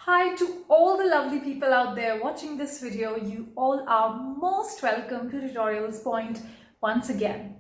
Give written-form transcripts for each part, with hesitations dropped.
Hi to all the lovely people out there watching this video. You all are most welcome to Tutorials Point once again.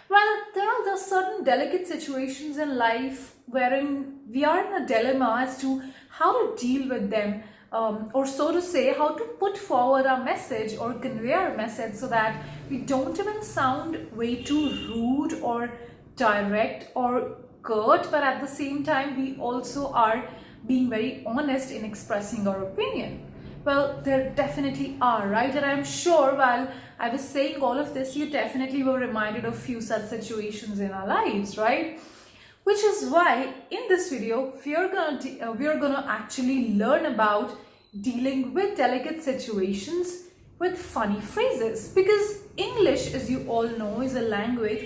Well, there are the certain delicate situations in life wherein we are in a dilemma as to how to deal with them, or so to say, how to put forward our message or convey our message so that we don't even sound way too rude or direct or curt, but at the same time, we also are being very honest in expressing our opinion. Well, there definitely are, right? And I'm sure while I was saying all of this, you definitely were reminded of few such situations in our lives, right? Which is why in this video, we're gonna actually learn about dealing with delicate situations with funny phrases. Because English, as you all know, is a language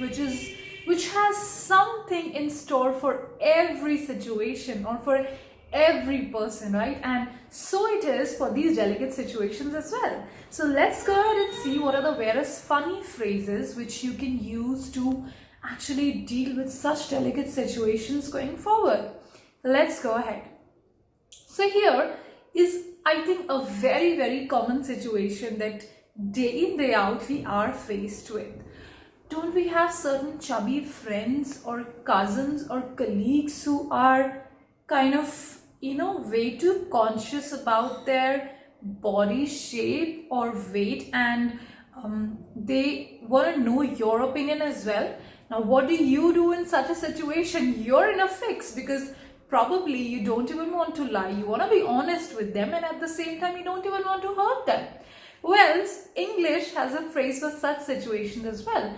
which has something in store for every situation or for every person, right? And so it is for these delicate situations as well. So let's go ahead and see what are the various funny phrases which you can use to actually deal with such delicate situations going forward. Let's go ahead. So here is, I think, a very common situation that day in day out we are faced with. Don't we have certain chubby friends or cousins or colleagues who are kind of, way too conscious about their body shape or weight, and they want to know your opinion as well? Now, what do you do in such a situation? You're in a fix because probably you don't even want to lie. You want to be honest with them, and at the same time, you don't even want to hurt them. Well, English has a phrase for such situations as well.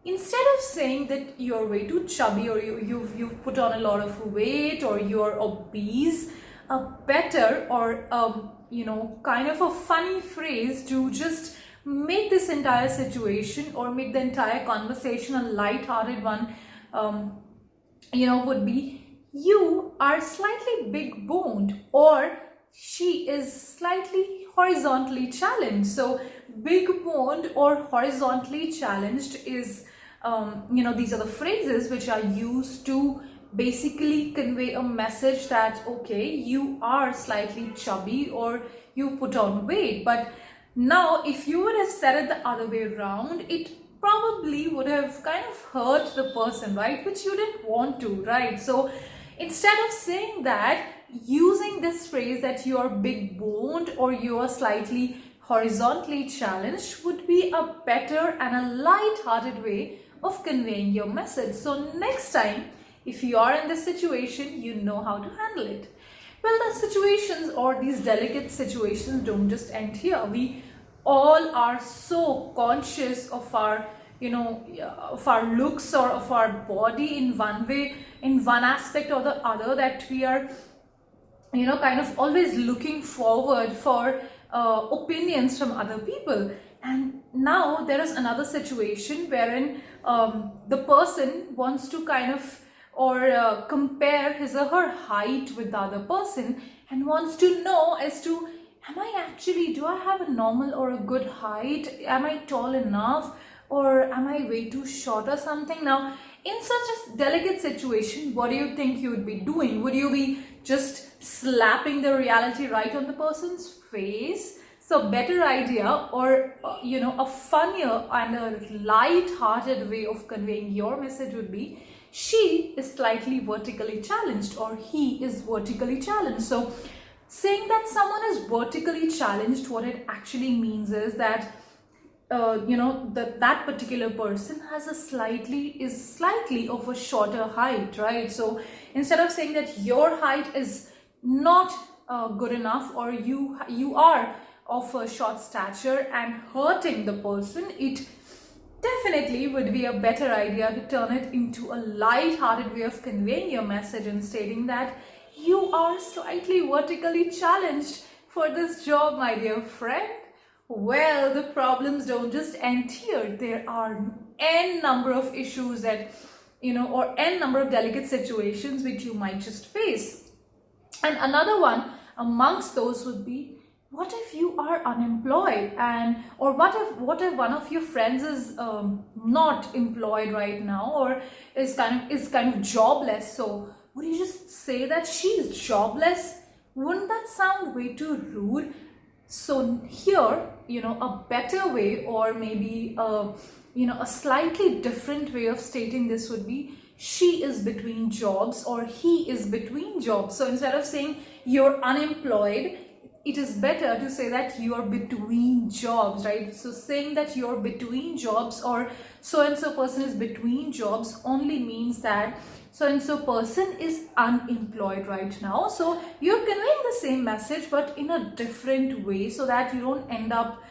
Instead of saying that you're way too chubby or you've put on a lot of weight or you're obese, a better or kind of a funny phrase to just make this entire situation or make the entire conversation a light-hearted one, would be, you are slightly big boned, or she is slightly horizontally challenged. So big boned or horizontally challenged is, these are the phrases which are used to basically convey a message that, okay, you are slightly chubby or you put on weight. But now if you would have said it the other way around, it probably would have kind of hurt the person, right? Which you didn't want to, right? So instead of saying that, using this phrase that you are big boned or you are slightly horizontally challenged would be a better and a light-hearted way of conveying your message. So next time, if you are in this situation, you know how to handle it. Well, the situations or these delicate situations don't just end here. We all are so conscious of our of our looks or of our body in one way, in one aspect or the other, that we are kind of always looking forward for opinions from other people. And now there is another situation wherein the person wants to kind of or compare his or her height with the other person and wants to know as to, do I have a normal or a good height? Am I tall enough? Or am I way too short or something? Now, in such a delicate situation, what do you think you would be doing? Would you be just slapping the reality right on the person's face? So better idea, or a funnier and a light-hearted way of conveying your message would be, she is slightly vertically challenged or he is vertically challenged. So saying that someone is vertically challenged, what it actually means is that that particular person has is slightly of a shorter height, right? So instead of saying that your height is not good enough or you are of a short stature and hurting the person, it definitely would be a better idea to turn it into a light-hearted way of conveying your message and stating that you are slightly vertically challenged for this job, my dear friend. Well, the problems don't just end here. There are n number of issues that, or n number of delicate situations which you might just face. And another one amongst those would be, what if you are unemployed, and or what if one of your friends is not employed right now or is kind of jobless? So would you just say that she's jobless? Wouldn't that sound way too rude? So here, a better way, or maybe a slightly different way of stating this would be, she is between jobs or he is between jobs. So instead of saying you're unemployed, it is better to say that you are between jobs, right? So saying that you're between jobs or so and so person is between jobs only means that so and so person is unemployed right now. So you're conveying the same message but in a different way, so that you don't end up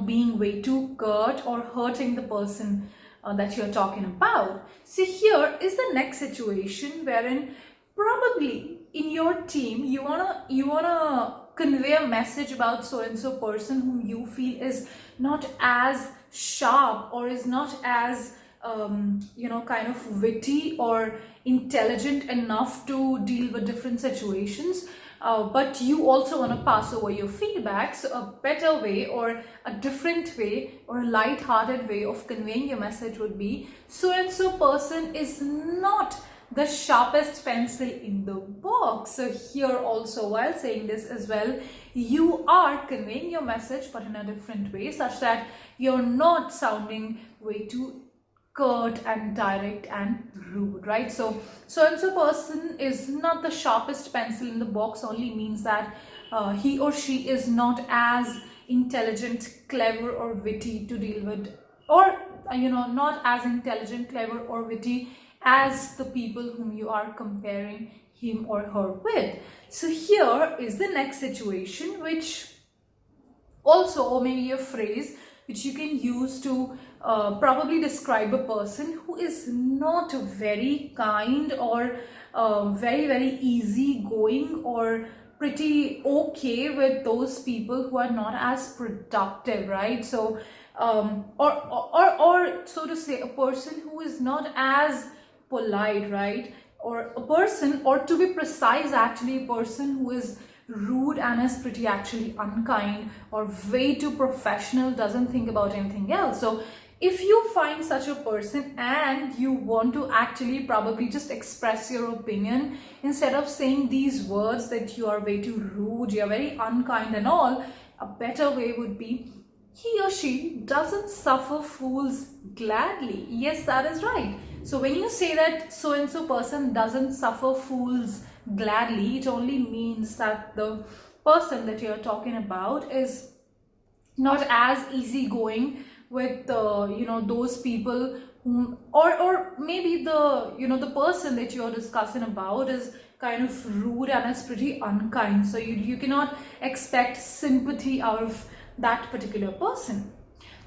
being way too curt or hurting the person that you're talking about. So here is the next situation wherein probably in your team you wanna convey a message about so and so person whom you feel is not as sharp or is not as kind of witty or intelligent enough to deal with different situations, but you also want to pass over your feedback. So a better way or a different way or a light-hearted way of conveying your message would be, so and so person is not the sharpest pencil in the box. So here also, while saying this as well, you are conveying your message but in a different way, such that you're not sounding way too curt and direct and rude, right? So and so person is not the sharpest pencil in the box only means that he or she is not as intelligent, clever or witty to deal with, or not as intelligent, clever or witty as the people whom you are comparing him or her with. So here is the next situation, which also, or maybe a phrase which you can use to probably describe a person who is not very kind or very easygoing or pretty okay with those people who are not as productive, right? So or so to say, a person who is not as polite, right? Or a person, or to be precise, actually a person who is rude and is pretty actually unkind or way too professional, doesn't think about anything else. So if you find such a person and you want to actually probably just express your opinion, instead of saying these words that you are way too rude, you're very unkind and all, a better way would be, he or she doesn't suffer fools gladly. Yes, that is right. So when you say that so and so person doesn't suffer fools gladly, it only means that the person that you're talking about is not as easygoing with those people whom, or maybe the person that you're discussing about is kind of rude and is pretty unkind. So you cannot expect sympathy out of that particular person.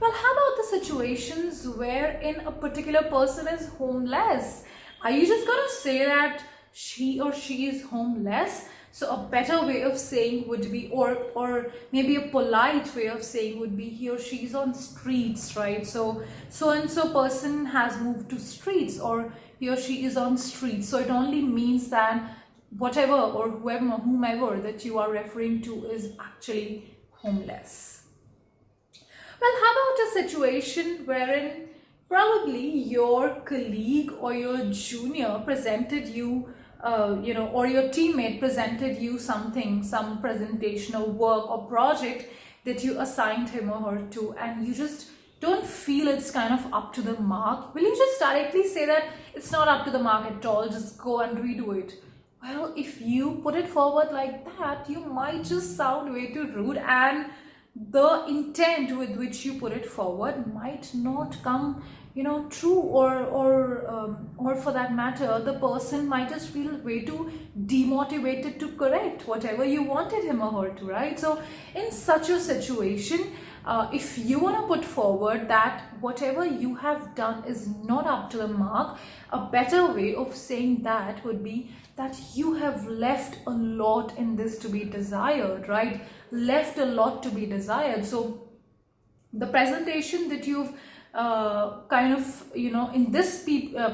Well, how about the situations wherein a particular person is homeless? Are you just going to say that he or she is homeless? So a better way of saying would be, or maybe a polite way of saying would be, he or she is on streets, right? So and so person has moved to streets, or he or she is on streets. So it only means that whatever or whomever that you are referring to is actually homeless. Well, how about a situation wherein probably your colleague or your junior presented you, or your teammate presented you something, some presentation or work or project that you assigned him or her to, and you just don't feel it's kind of up to the mark. Will you just directly say that it's not up to the mark at all, just go and redo it? Well, if you put it forward like that, you might just sound way too rude, and the intent with which you put it forward might not come true, or for that matter, the person might just feel way too demotivated to correct whatever you wanted him or her to, right? So in such a situation, if you want to put forward that whatever you have done is not up to the mark, a better way of saying that would be that you have left a lot in this to be desired, right? Left a lot to be desired. So the presentation that you've in this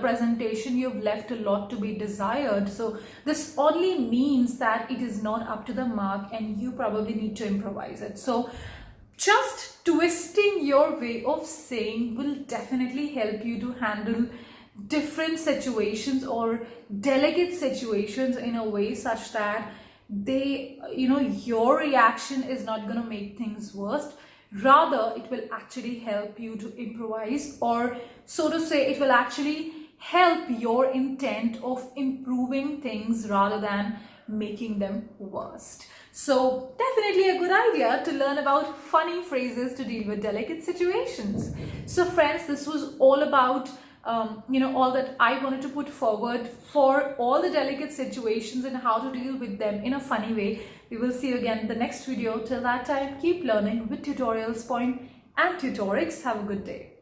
presentation, you've left a lot to be desired. So this only means that it is not up to the mark and you probably need to improvise it. So just twisting your way of saying will definitely help you to handle different situations or delicate situations in a way such that your reaction is not going to make things worse. Rather, it will actually help you to improvise, or so to say, it will actually help your intent of improving things rather than making them worse. So definitely a good idea to learn about funny phrases to deal with delicate situations. So friends, this was all about all that I wanted to put forward for all the delicate situations and how to deal with them in a funny way. We will see you again in the next video. Till that time, keep learning with Tutorials Point and Tutorix. Have a good day.